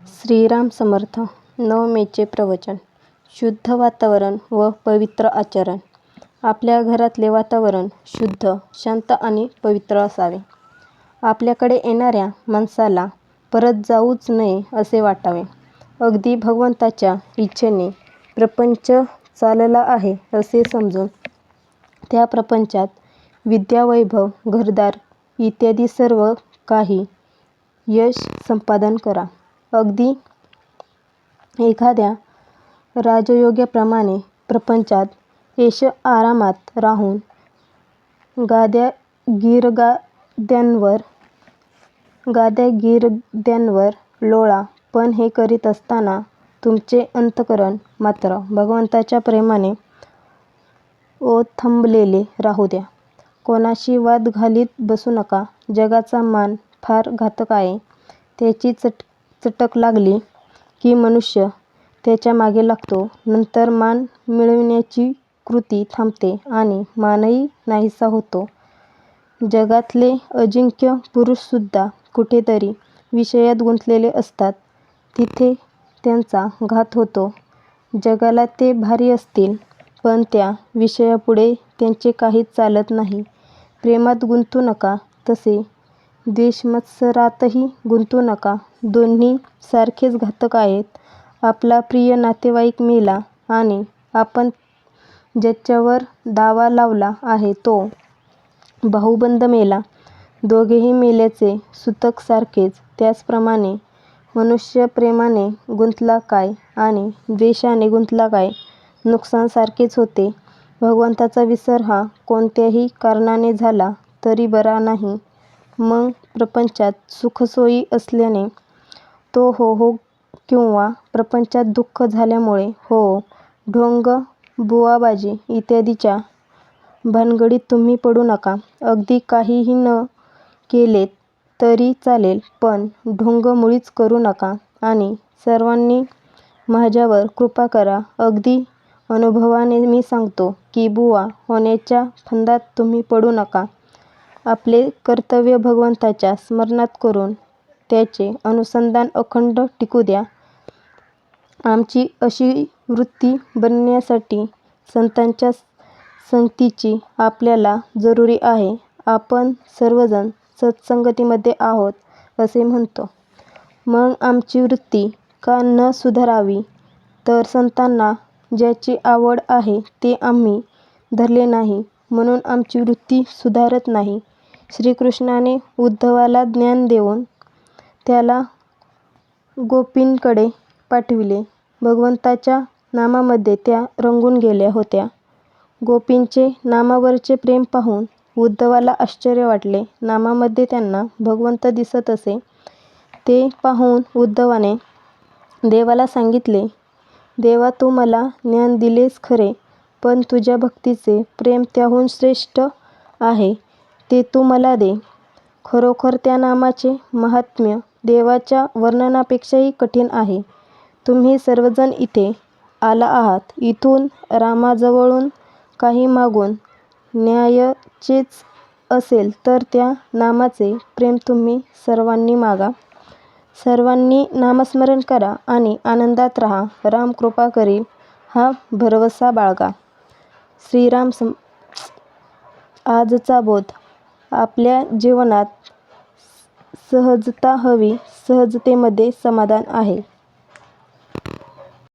श्रीराम समर्थ. 9 मेचे प्रवचन. शुद्ध वातावरण व पवित्र आचरण. आपल्या घरातले वातावरण शुद्ध, शांत आणि पवित्र असावे. आपल्याकडे येणाऱ्या माणसाला परत जाऊच नये असे वाटावे. अगदी भगवंताच्या इच्छेने प्रपंच चालला आहे असे समजून त्या प्रपंचात विद्या, वैभव, घरदार इत्यादी सर्व काही यश संपादन करा. अगदी एखाद्या राजयोग्याप्रमाणे प्रपंचात ऐशोआरामात राहून गाद्यागिर्द्यांवर लोळा, पण हे करीत असताना तुमचे अंतःकरण मात्र भगवंताच्या प्रेमाने ओथंबलेले राहू द्या. कोणाशी वाद घालीत बसू नका. जगाचा मान फार घातक आहे. त्याची चटक लागली की मनुष्य त्याच्या मागे लागतो. नंतर मान मिळविण्याची कृती थांबते आणि मानही नाहीसा होतो. जगातले अजिंक्य पुरुषसुद्धा कुठेतरी विषयात गुंतलेले असतात. तिथे त्यांचा घात होतो. जगाला ते भारी असतील, पण त्या विषयापुढे त्यांचे काहीच चालत नाही. प्रेमात गुंतू नका, तसे द्वेषमत्सरातही गुंतू नका. दोन्ही सारखेच घातक आहेत. आपला प्रिय नातेवाईक मेला आणि आपण ज्याच्यावर दावा लावला आहे तो भाऊबंद मेला. दोघेही मेल्याचे सूतक सारखेच. त्याचप्रमाणे मनुष्य प्रेमाने गुंतला काय आणि द्वेषाने गुंतला काय, नुकसान सारखेच होते. भगवंताचा विसर हा कोणत्याही कारणाने झाला तरी बरा नाही. मग प्रपंचात सुखसोयी असल्याने तो हो किंवा प्रपंचात दुःख झाल्यामुळे हो, ढोंग, बुवाबाजी इत्यादीच्या भानगडीत तुम्ही पडू नका. अगदी काहीही न केलेत तरी चालेल, पण ढोंग मुळीच करू नका. आणि सर्वांनी माझ्यावर कृपा करा. अगदी अनुभवाने मी सांगतो की बुवा होण्याच्या फंदात तुम्ही पडू नका. आपले कर्तव्य भगवंताच्या स्मरणात करून त्याचे अनुसंधान अखंड टिकू द्या. आमची अशी वृत्ती बनण्यासाठी संतांच्या संगतीची आपल्याला जरुरी आहे. आपण सर्वजण सत्संगतीमध्ये आहोत असे म्हणतो. मग आमची वृत्ती का न सुधारावी? तर संतांना ज्याची आवड आहे ते आम्ही धरले नाही, म्हणून आमची वृत्ती सुधारत नाही. श्रीकृष्णाने उद्धवाला ज्ञान देऊन त्याला गोपींकडे पाठविले. भगवंताच्या नामामध्ये त्या रंगून गेल्या होत्या. गोपींचे नामावरचे प्रेम पाहून उद्धवाला आश्चर्य वाटले. नामामध्ये त्यांना भगवंत दिसत असे. ते पाहून उद्धवाने देवाला सांगितले, देवा, तू मला ज्ञान दिलेस खरे, पण तुझ्या भक्तीचे प्रेम त्याहून श्रेष्ठ आहे, ते तू मला दे. खरोखर त्या नामाचे माहात्म्य देवाच्या वर्णनापेक्षाही कठीण आहे. तुम्ही सर्वजण इथे आला आहात. इथून रामाजवळून काही मागून न्यायचेच असेल तर त्या नामाचे प्रेम तुम्ही सर्वांनी मागा. सर्वांनी नामस्मरण करा आणि आनंदात राहा. राम कृपा करील हा भरवसा बाळगा. श्रीराम आजचा बोध. आपल्या जीवनात सहजता हवी. सहजतेमध्ये समाधान आहे.